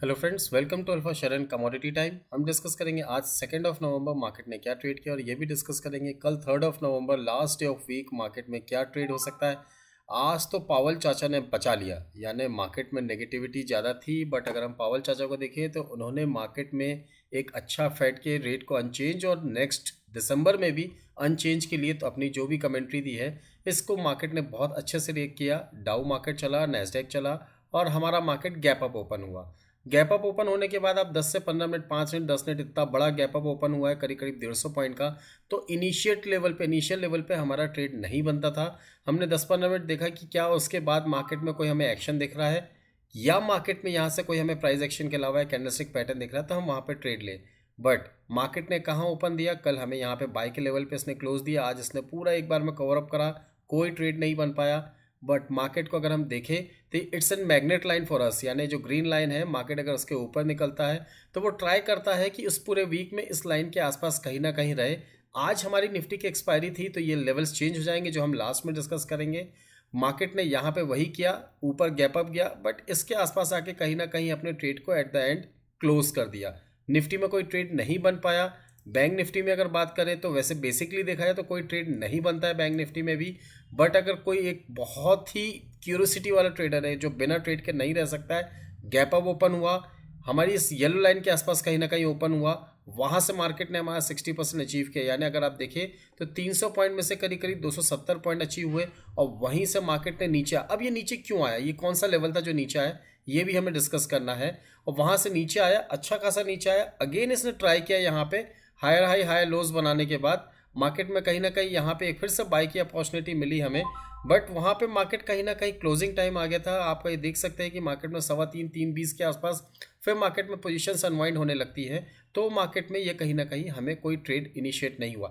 Hello friends, welcome to alpha Sharan commodity time. हम discuss करेंगे आज 2 नवंबर मार्केट ने क्या ट्रेड किया और ये भी डिस्कस करेंगे कल 3 नवंबर last day of week market में क्या ट्रेड हो सकता है। आज तो पावल चाचा ने बचा लिया, यानी मार्केट में नेगेटिविटी ज़्यादा थी, बट अगर हम पावल चाचा को देखें तो उन्होंने मार्केट में एक अच्छा फेड के रेट को अनचेंज और नेक्स्ट दिसंबर में भी अनचेंज के लिए तो अपनी जो भी कमेंट्री दी है, इसको मार्केट ने बहुत अच्छे से रिएक्ट किया। डाउ मार्केट चला, नैस्डैक चला और हमारा मार्केट गैप अप ओपन हुआ। गैप अप ओपन होने के बाद आप 10 से 15 मिनट, 5 मिनट, 10 मिनट, इतना बड़ा गैप अप ओपन हुआ है करीब करीब 150 पॉइंट का। तो इनिशियल लेवल पे हमारा ट्रेड नहीं बनता था। हमने 10-15 मिनट देखा कि क्या उसके बाद मार्केट में कोई हमें एक्शन दिख रहा है या मार्केट में यहाँ से कोई हमें प्राइस एक्शन के अलावा कैंडलस्टिक पैटर्न दिख रहा है तो हम वहाँ पे ट्रेड लें। बट मार्केट ने कहाँ ओपन दिया, कल हमें यहाँ पे बाई के लेवल पे इसने क्लोज दिया। आज इसने पूरा एक बार में कवर अप करा, कोई ट्रेड नहीं बन पाया। बट मार्केट को अगर हम देखें तो it's an magnet line for us, यानी जो ग्रीन लाइन है, मार्केट अगर उसके ऊपर निकलता है तो वो ट्राई करता है कि उस पूरे वीक में इस लाइन के आसपास कहीं ना कहीं रहे। आज हमारी निफ्टी की एक्सपायरी थी तो ये लेवल्स चेंज हो जाएंगे जो हम लास्ट में डिस्कस करेंगे। मार्केट ने यहाँ पे वही किया, ऊपर गैप अप गया, बट इसके आसपास आके कहीं ना कहीं अपने ट्रेड को एट द एंड क्लोज कर दिया। निफ्टी में कोई ट्रेड नहीं बन पाया। बैंक निफ्टी में अगर बात करें तो वैसे बेसिकली देखा जाए तो कोई ट्रेड नहीं बनता है बैंक निफ्टी में भी। बट अगर कोई एक बहुत ही क्यूरोसिटी वाला ट्रेडर है जो बिना ट्रेड के नहीं रह सकता है, गैप अप ओपन हुआ, हमारी इस येलो लाइन के आसपास कहीं ना कहीं ओपन हुआ, वहाँ से मार्केट ने हमारा 60% अचीव किया। यानी अगर आप देखें तो 300 पॉइंट में से करीब करीब 270 पॉइंट अचीव हुए और वहीं से मार्केट ने नीचे आया। अब ये नीचे क्यों आया, ये कौन सा लेवल था जो नीचे आया, ये भी हमें डिस्कस करना है। और वहाँ से नीचे आया, अच्छा खासा नीचे आया, अगेन इसने ट्राई किया यहाँ पे हायर हाई हायर लोज बनाने के बाद मार्केट में कहीं ना कहीं यहाँ पे एक फिर से बाई की अपॉर्चुनिटी मिली हमें। बट वहाँ पे मार्केट कहीं ना कहीं क्लोजिंग टाइम आ गया था। आप ये देख सकते हैं कि मार्केट में 3:15, 3:20 के आसपास फिर मार्केट में पोजीशंस अनवाइंड होने लगती है। तो मार्केट में ये कहीं ना कहीं हमें कोई ट्रेड इनिशिएट नहीं हुआ।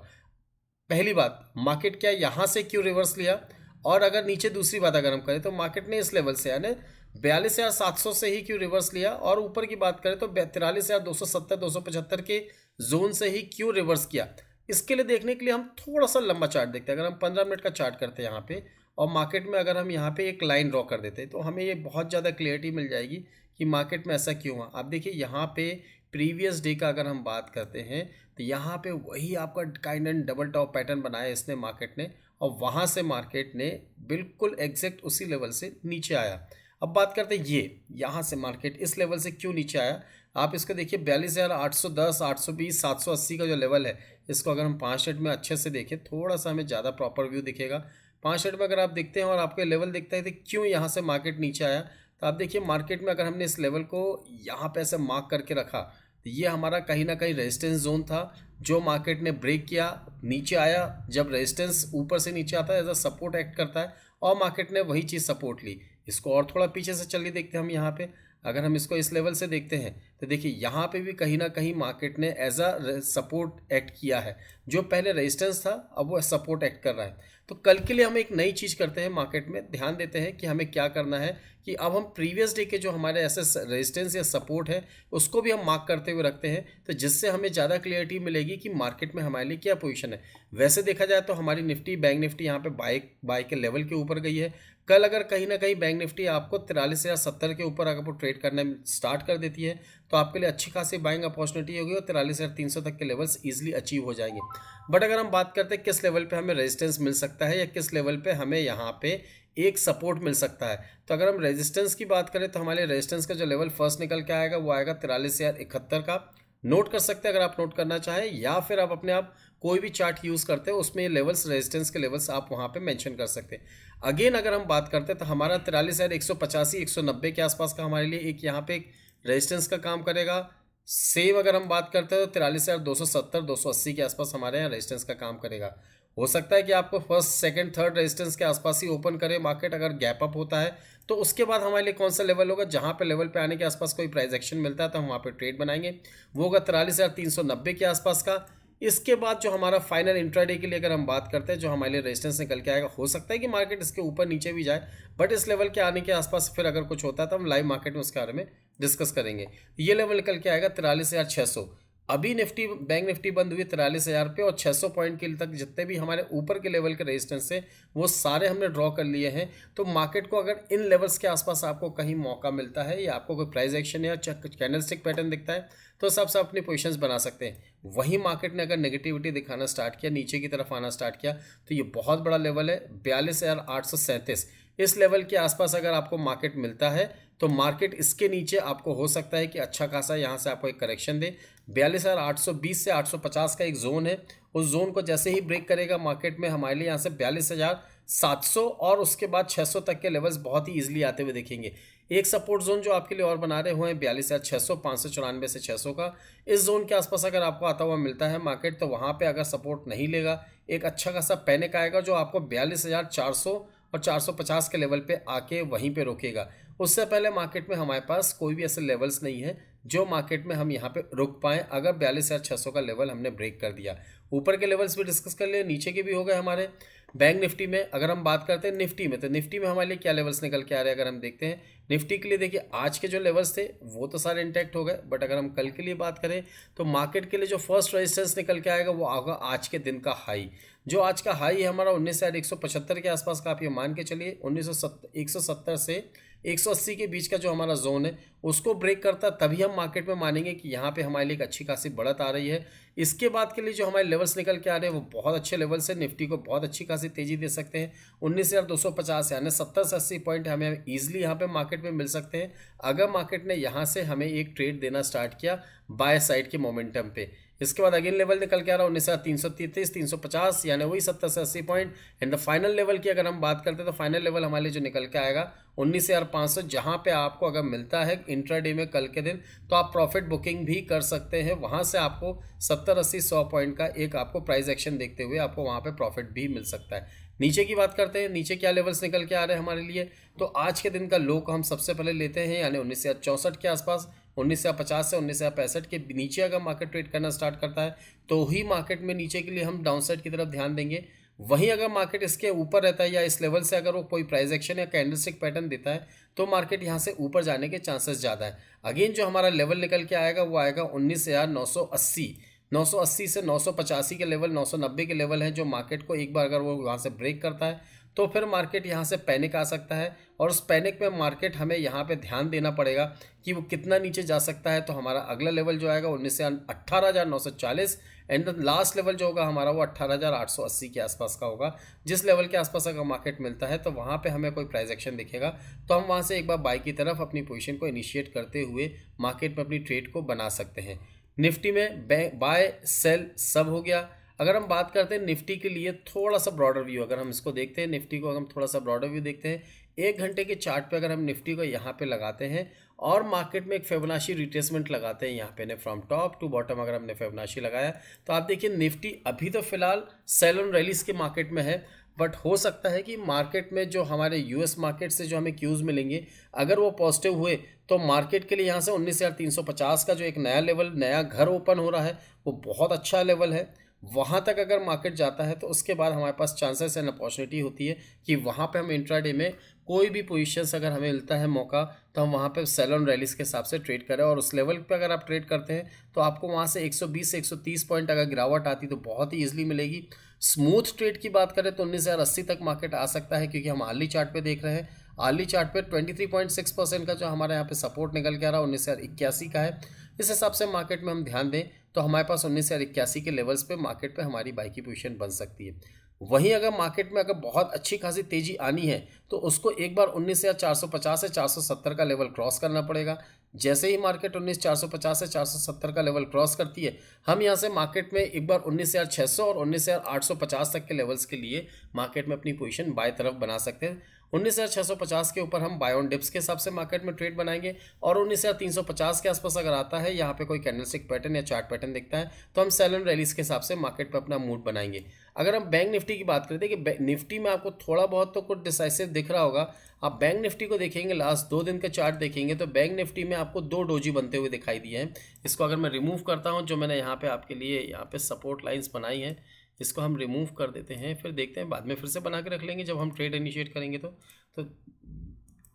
पहली बात, मार्केट क्या यहाँ से क्यों रिवर्स लिया। और अगर नीचे दूसरी बात अगर हम करें तो मार्केट ने इस लेवल से यानी 42,700 से ही क्यों रिवर्स लिया। और ऊपर की बात करें तो 43,270, 275 के जोन से ही क्यों रिवर्स किया। इसके लिए देखने के लिए हम थोड़ा सा लंबा चार्ट देखते हैं। अगर हम 15 मिनट का चार्ट करते हैं यहाँ पे और मार्केट में अगर हम यहाँ पे एक लाइन ड्रॉ कर देते हैं तो हमें ये बहुत ज़्यादा क्लियरिटी मिल जाएगी कि मार्केट में ऐसा क्यों हुआ। आप देखिए यहाँ पे प्रीवियस डे का अगर हम बात करते हैं तो यहाँ पे वही आपका kind and double top pattern बनाया इसने मार्केट ने, और वहाँ से मार्केट ने बिल्कुल एग्जैक्ट उसी लेवल से नीचे आया। अब बात करते हैं ये यहाँ से मार्केट इस लेवल से क्यों नीचे आया। आप इसको देखिए 42,810, 820, 780 का जो लेवल है, इसको अगर हम 5 मिनट में अच्छे से देखें थोड़ा सा हमें ज़्यादा प्रॉपर व्यू दिखेगा। 5 मिनट में अगर आप देखते हैं और आपको लेवल दिखता है तो क्यों यहाँ से मार्केट नीचे आया, तो आप देखिए मार्केट में अगर हमने इस लेवल को यहाँ पे ऐसे मार्क करके रखा तो ये हमारा कहीं ना कहीं रेजिस्टेंस जोन था जो मार्केट ने ब्रेक किया, नीचे आया। जब रेजिस्टेंस ऊपर से नीचे आता है एज अ सपोर्ट एक्ट करता है और मार्केट ने वही चीज़ सपोर्ट ली। इसको और थोड़ा पीछे से चलिए देखते हैं हम यहाँ पे। अगर हम इसको इस लेवल से देखते हैं तो देखिए यहाँ पे भी कहीं ना कहीं मार्केट ने एज अ सपोर्ट एक्ट किया है। जो पहले रेजिस्टेंस था अब वो सपोर्ट एक्ट कर रहा है। तो कल के लिए हम एक नई चीज़ करते हैं, मार्केट में ध्यान देते हैं कि हमें क्या करना है कि अब हम प्रीवियस डे के जो हमारे ऐसे रेजिस्टेंस या सपोर्ट है उसको भी हम मार्क करते हुए रखते हैं, तो जिससे हमें ज़्यादा क्लियरिटी मिलेगी कि मार्केट में हमारे लिए क्या पोजीशन है। वैसे देखा जाए तो हमारी निफ्टी, बैंक निफ्टी यहाँ पे बाई के लेवल के ऊपर गई है। कल अगर कहीं ना कहीं बैंक निफ्टी आपको 43,070 के ऊपर अगर वो ट्रेड करना स्टार्ट कर देती है तो आपके लिए अच्छी खासी बाइंग अपॉर्चुनिटी होगी और 43,300 तक के लेवल्स ईजिली अचीव हो जाएंगे। बट अगर हम बात करते हैं किस लेवल पे हमें रेजिस्टेंस मिल सकता है या किस लेवल पे हमें यहाँ पे एक सपोर्ट मिल सकता है, तो अगर हम रेजिस्टेंस की बात करें तो हमारे रेजिस्टेंस का जो लेवल फर्स्ट निकल के आएगा वो आएगा 43,071 का। नोट कर सकते हैं अगर आप नोट करना चाहें, या फिर आप अपने आप कोई भी चार्ट यूज़ करते हैं उसमें ये लेवल्स, रेजिस्टेंस के लेवल्स आप वहाँ पे मेंशन कर सकते हैं। अगेन अगर हम बात करते हैं तो हमारा 43,185, 190 के आसपास का हमारे लिए एक यहाँ पे एक रेजिस्टेंस का काम करेगा। सेम अगर हम बात करते हैं तो 43,270, 280 के आसपास हमारे यहाँ रेजिस्टेंस का काम करेगा। हो सकता है कि आपको फर्स्ट, सेकंड, थर्ड रेजिस्टेंस के आसपास ही ओपन करे मार्केट। अगर गैप अप होता है तो उसके बाद हमारे लिए कौन सा लेवल होगा, जहाँ पे लेवल पे आने के आसपास कोई प्राइस एक्शन मिलता है तो हम वहाँ पे ट्रेड बनाएंगे, वो होगा 43,390 के आसपास का। इसके बाद जो हमारा फाइनल इंट्राडे के लिए अगर हम बात करते हैं, जो हमारे लिए रेजिस्टेंस निकल के आएगा, हो सकता है कि मार्केट इसके ऊपर नीचे भी जाए, बट इस लेवल के आने के आसपास फिर अगर कुछ होता है तो हम लाइव मार्केट में उसके बारे में डिस्कस करेंगे। ये लेवल निकल के आएगा 43,600। अभी निफ्टी बैंक निफ्टी बंद हुई 43,000 पे, और 600 पॉइंट के तक जितने भी हमारे ऊपर के लेवल के रेजिस्टेंस है वो सारे हमने ड्रॉ कर लिए हैं। तो मार्केट को अगर इन लेवल्स के आसपास आपको कहीं मौका मिलता है या आपको कोई प्राइस एक्शन या कैंडलस्टिक पैटर्न दिखता है तो सब से अपनी पोजीशंस बना सकते हैं। वहीं मार्केट ने अगर नेगेटिविटी दिखाना स्टार्ट किया, नीचे की तरफ आना स्टार्ट किया, तो ये बहुत बड़ा लेवल है 42,837। इस लेवल के आसपास अगर आपको मार्केट मिलता है तो मार्केट इसके नीचे आपको हो सकता है कि अच्छा खासा यहाँ से आपको एक करेक्शन दे। 42,820 से 850 का एक जोन है, उस जोन को जैसे ही ब्रेक करेगा मार्केट में हमारे लिए यहाँ से 42,700 और उसके बाद 600 तक के लेवल्स बहुत ही ईजिली आते हुए देखेंगे। एक सपोर्ट जोन जो आपके लिए और बना रहे हुए हैं 42,600, 594 से 600 का, इस जोन के आसपास अगर आपको आता हुआ मिलता है मार्केट, तो वहाँ पे अगर सपोर्ट नहीं लेगा, एक अच्छा खासा पैनिक आएगा जो आपको 42,400 और 450 के लेवल पे आके वहीं पे रोकेगा। उससे पहले मार्केट में हमारे पास कोई भी ऐसे लेवल्स नहीं है जो मार्केट में हम यहाँ पे रुक पाएँ अगर 42,600 का लेवल हमने ब्रेक कर दिया। ऊपर के लेवल्स भी डिस्कस कर लिए, नीचे के भी हो गए हमारे। बैंक निफ्टी में अगर हम बात करते हैं निफ्टी में, तो निफ्टी में हमारे लिए क्या लेवल्स निकल के आ रहे हैं अगर हम देखते हैं निफ्टी के लिए, देखिए आज के जो लेवल्स थे वो तो सारे इंटैक्ट हो गए, बट अगर हम कल के लिए बात करें तो मार्केट के लिए जो फर्स्ट रेजिस्टेंस निकल के आएगा वो आएगा आज के दिन का हाई। जो आज का हाई है हमारा 19,175 के आसपास का, आप ये मान के चलिए 170 से 180 के बीच का जो हमारा जोन है उसको ब्रेक करता तभी हम मार्केट में मानेंगे कि यहाँ पे हमारे लिए एक अच्छी खासी बढ़त आ रही है। इसके बाद के लिए जो हमारे लेवल्स निकल के आ रहे हैं वो बहुत अच्छे लेवल्स है, निफ्टी को बहुत अच्छी खासी तेजी दे सकते हैं। 19,250 यानी 70 से 80 पॉइंट हमें ईजिली यहाँ पे मार्केट में मिल सकते हैं अगर मार्केट ने यहाँ से हमें एक ट्रेड देना स्टार्ट किया बाय साइड के मोमेंटम पे। इसके बाद अगेन लेवल निकल के आ रहा है 19,333, 350 यानी वही 70 से 80 point. And the final level की अगर हम बात करते हैं तो फाइनल लेवल हमारे लिए जो निकल के आएगा 19,500, जहाँ पे आपको अगर मिलता है इंट्राडे में कल के दिन तो आप प्रॉफिट बुकिंग भी कर सकते हैं। वहाँ से आपको 70, 80, 100 पॉइंट का एक आपको प्राइस एक्शन देखते हुए आपको वहाँ पे प्रॉफिट भी मिल सकता है। नीचे की बात करते हैं, नीचे क्या लेवल्स निकल के आ रहे हैं हमारे लिए, तो आज के दिन का लो को हम सबसे पहले लेते हैं यानी 19,064 के आसपास। 19,050 से 19,065 के नीचे अगर मार्केट ट्रेड करना स्टार्ट करता है तो ही मार्केट में नीचे के लिए हम डाउनसाइड की तरफ ध्यान देंगे। वहीं अगर मार्केट इसके ऊपर रहता है या इस लेवल से अगर वो कोई प्राइस एक्शन या कैंडलस्टिक पैटर्न देता है तो मार्केट यहाँ से ऊपर जाने के चांसेस ज़्यादा है। अगेन जो हमारा लेवल निकल के आएगा वो आएगा 19,980, 980 से 985 के लेवल, 990 के लेवल हैं जो मार्केट को एक बार अगर वो वहाँ से ब्रेक करता है तो फिर मार्केट यहाँ से पैनिक आ सकता है, और उस पैनिक में मार्केट हमें यहाँ पे ध्यान देना पड़ेगा कि वो कितना नीचे जा सकता है। तो हमारा अगला लेवल जो आएगा 18,940 एंड द लास्ट लेवल जो होगा हमारा वो 18,880 के आसपास का होगा। जिस लेवल के आसपास अगर मार्केट मिलता है तो वहाँ पे हमें कोई प्राइस एक्शन दिखेगा तो हम वहाँ से एक बार बाई की तरफ अपनी पोजीशन को इनिशिएट करते हुए मार्केट में अपनी ट्रेड को बना सकते हैं। निफ्टी में बाय सेल सब हो गया। अगर हम बात करते हैं निफ्टी के लिए थोड़ा सा ब्रॉडर व्यू, अगर हम इसको देखते हैं निफ्टी को, अगर हम थोड़ा सा ब्रॉडर व्यू देखते हैं, एक घंटे के चार्ट पे अगर हम निफ्टी को यहाँ पे लगाते हैं और मार्केट में एक फिबोनाची रिट्रेसमेंट लगाते हैं यहाँ पे, फ्रॉम टॉप टू बॉटम अगर हमने फिबोनाची लगाया तो आप देखिए निफ्टी अभी तो फिलहाल सेल ऑन रैलीज के मार्केट में है, बट हो सकता है कि मार्केट में जो हमारे यूएस मार्केट से जो हमें क्यूज़ मिलेंगे अगर वो पॉजिटिव हुए तो मार्केट के लिए यहाँ से 19,350 का जो एक नया लेवल, नया घर ओपन हो रहा है वो बहुत अच्छा लेवल है। वहाँ तक अगर मार्केट जाता है तो उसके बाद हमारे पास चांसेस एंड अपॉर्चुनिटी होती है कि वहाँ पे हम इंट्राडे में कोई भी पोजीशंस अगर हमें मिलता है मौका तो हम वहाँ पे सेल ऑन रैलीज के हिसाब से ट्रेड करें, और उस लेवल पे अगर आप ट्रेड करते हैं तो आपको वहाँ से 120 से 130 पॉइंट अगर गिरावट आती तो बहुत ही ईजिली मिलेगी। स्मूथ ट्रेड की बात करें तो 19,080 तक मार्केट आ सकता है, क्योंकि हम आर्ली चार्ट पे देख रहे हैं, आर्ली चार्ट पे 23.6% का जो हमारे यहाँ पे सपोर्ट निकल के आ रहा है 19,081 का है। इस हिसाब से मार्केट में हम ध्यान दें तो हमारे पास 19,081 के लेवल्स पे मार्केट पे हमारी बाई की पोजीशन बन सकती है। वहीं अगर मार्केट में अगर बहुत अच्छी खासी तेजी आनी है तो उसको एक बार 19,450 से 470 का लेवल क्रॉस करना पड़ेगा। जैसे ही मार्केट 19,450 से 470 का लेवल क्रॉस करती है हम यहाँ से मार्केट में एक बार 19,600 और 19,850 तक के लेवल्स के लिए मार्केट में अपनी पोजीशन बाय तरफ बना सकते हैं। 19,650 के ऊपर हम बाय ऑन डिप्स के हिसाब से मार्केट में ट्रेड बनाएंगे, और 19,350 के आसपास अगर आता है यहाँ पे कोई कैंडलस्टिक पैटर्न या चार्ट पैटर्न दिखता है तो हम सेल एंड रैलीज के हिसाब से मार्केट पे अपना मूड बनाएंगे। अगर हम बैंक निफ्टी की बात करते हैं कि निफ्टी में आपको थोड़ा बहुत तो कुछ डिसाइसिव दिख रहा होगा, आप बैंक निफ्टी को देखेंगे लास्ट 2 दिन का चार्ट देखेंगे तो बैंक निफ्टी में आपको 2 डोजी बनते हुए दिखाई दिए हैं। इसको अगर मैं रिमूव करता हूँ, जो मैंने यहाँ पे आपके लिए यहाँ पे सपोर्ट लाइंस बनाई हैं, इसको हम रिमूव कर देते हैं, फिर देखते हैं बाद में फिर से बना के रख लेंगे जब हम ट्रेड इनिशिएट करेंगे तो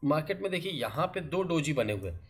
मार्केट में देखिए यहाँ पे 2 डोजी बने हुए हैं।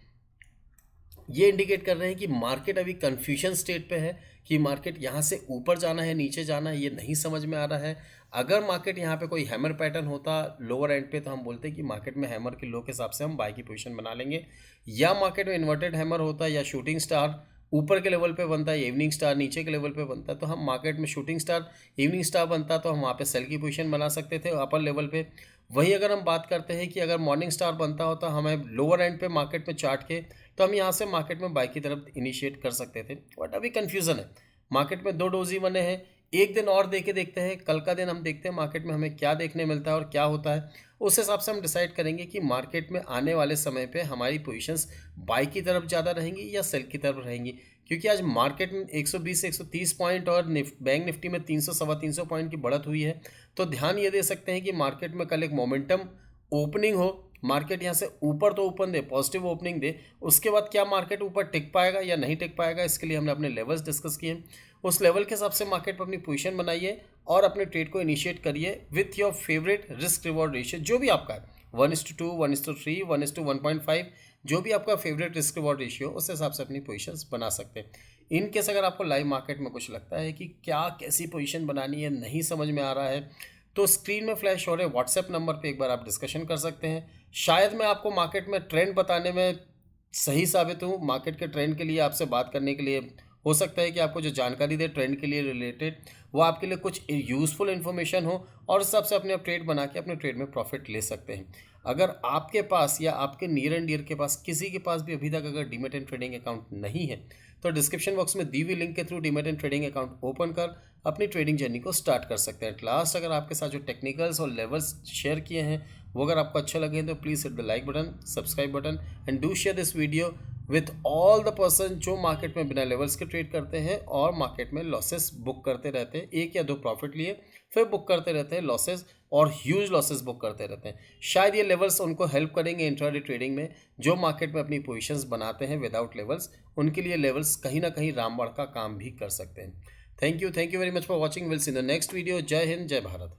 ये इंडिकेट कर रहे हैं कि मार्केट अभी कन्फ्यूजन स्टेट पे है कि मार्केट यहाँ से ऊपर जाना है नीचे जाना है, ये नहीं समझ में आ रहा है। अगर मार्केट यहाँ पे कोई हैमर पैटर्न होता लोअर एंड पे तो हम बोलते कि मार्केट में हैमर के लो के हिसाब से हम बाय की पोजीशन बना लेंगे, या मार्केट में इन्वर्टेड हैमर होता या शूटिंग स्टार ऊपर के लेवल पे बनता है, इवनिंग स्टार नीचे के लेवल पे बनता है, तो हम मार्केट में शूटिंग स्टार इवनिंग स्टार बनता तो हम वहाँ पे सेल की पोजीशन बना सकते थे अपर लेवल पे। वहीं अगर हम बात करते हैं कि अगर मॉर्निंग स्टार बनता होता हमें लोअर एंड पे मार्केट में चार्ट के, तो हम यहाँ से मार्केट में बाई की तरफ इनिशिएट कर सकते थे। बट अभी कन्फ्यूज़न है, मार्केट में दो डोजी बने हैं, एक दिन और देके देखते हैं, कल का दिन हम देखते हैं मार्केट में हमें क्या देखने मिलता है और क्या होता है। उस हिसाब से हम डिसाइड करेंगे कि मार्केट में आने वाले समय पे हमारी पोजीशंस बाई की तरफ ज़्यादा रहेंगी या सेल की तरफ रहेंगी। क्योंकि आज मार्केट में 120 130 पॉइंट और बैंक निफ्टी में 300 सवा 300 पॉइंट की बढ़त हुई है, तो ध्यान ये दे सकते हैं कि मार्केट में कल एक मोमेंटम ओपनिंग हो, मार्केट यहाँ से ऊपर तो ओपन दे, पॉजिटिव ओपनिंग दे, उसके बाद क्या मार्केट ऊपर टिक पाएगा या नहीं टिक पाएगा, इसके लिए हमने अपने लेवल्स डिस्कस किए। उस लेवल के हिसाब से मार्केट पर अपनी पोजीशन बनाइए और अपने ट्रेड को इनिशिएट करिए with your favourite risk reward ratio जो भी आपका है, 1:2, 1:3, 1:1.5, जो भी आपका फेवरेट रिस्क रिवॉर्ड रेशियो, उस हिसाब से अपनी पोजीशंस बना सकते हैं। इन केस अगर आपको लाइव मार्केट में कुछ लगता है कि क्या कैसी पोजीशन बनानी है नहीं समझ में आ रहा है, तो स्क्रीन में फ्लैश हो रहे व्हाट्सएप नंबर पे एक बार आप डिस्कशन कर सकते हैं। शायद मैं आपको मार्केट में ट्रेंड बताने में सही साबित हूँ, मार्केट के ट्रेंड के लिए आपसे बात करने के लिए हो सकता है कि आपको जो जानकारी दे ट्रेंड के लिए रिलेटेड वो आपके लिए कुछ यूज़फुल इन्फॉर्मेशन हो और उस हिसाब से अपने आप ट्रेड बना के अपने ट्रेड में प्रॉफिट ले सकते हैं। अगर आपके पास या आपके नियर एंड डियर के पास किसी के पास भी अभी तक अगर डीमैट एंड ट्रेडिंग अकाउंट नहीं है, तो डिस्क्रिप्शन बॉक्स में दी हुई लिंक के through demat and trading account open कर अपनी ट्रेडिंग जर्नी को स्टार्ट कर सकते हैं। लास्ट अगर आपके साथ जो टेक्निकल्स और लेवल्स शेयर किए हैं वो अगर आपको अच्छा लगे तो please hit the like button, subscribe button and do share this video with all the person जो मार्केट में बिना लेवल्स के ट्रेड करते हैं और मार्केट में लॉसेस बुक करते रहते हैं, एक या दो प्रॉफिट लिए फिर बुक करते रहते हैं लॉसेस और ह्यूज लॉसेस बुक करते रहते हैं। शायद ये लेवल्स उनको हेल्प करेंगे इंट्राडे ट्रेडिंग में, जो मार्केट में अपनी पोजीशंस बनाते हैं विदाउट लेवल्स, उनके लिए लेवल्स कहीं ना कहीं रामबाण का काम भी कर सकते हैं। Thank you very much for watching, will see in the next video. जय हिंद, जय भारत।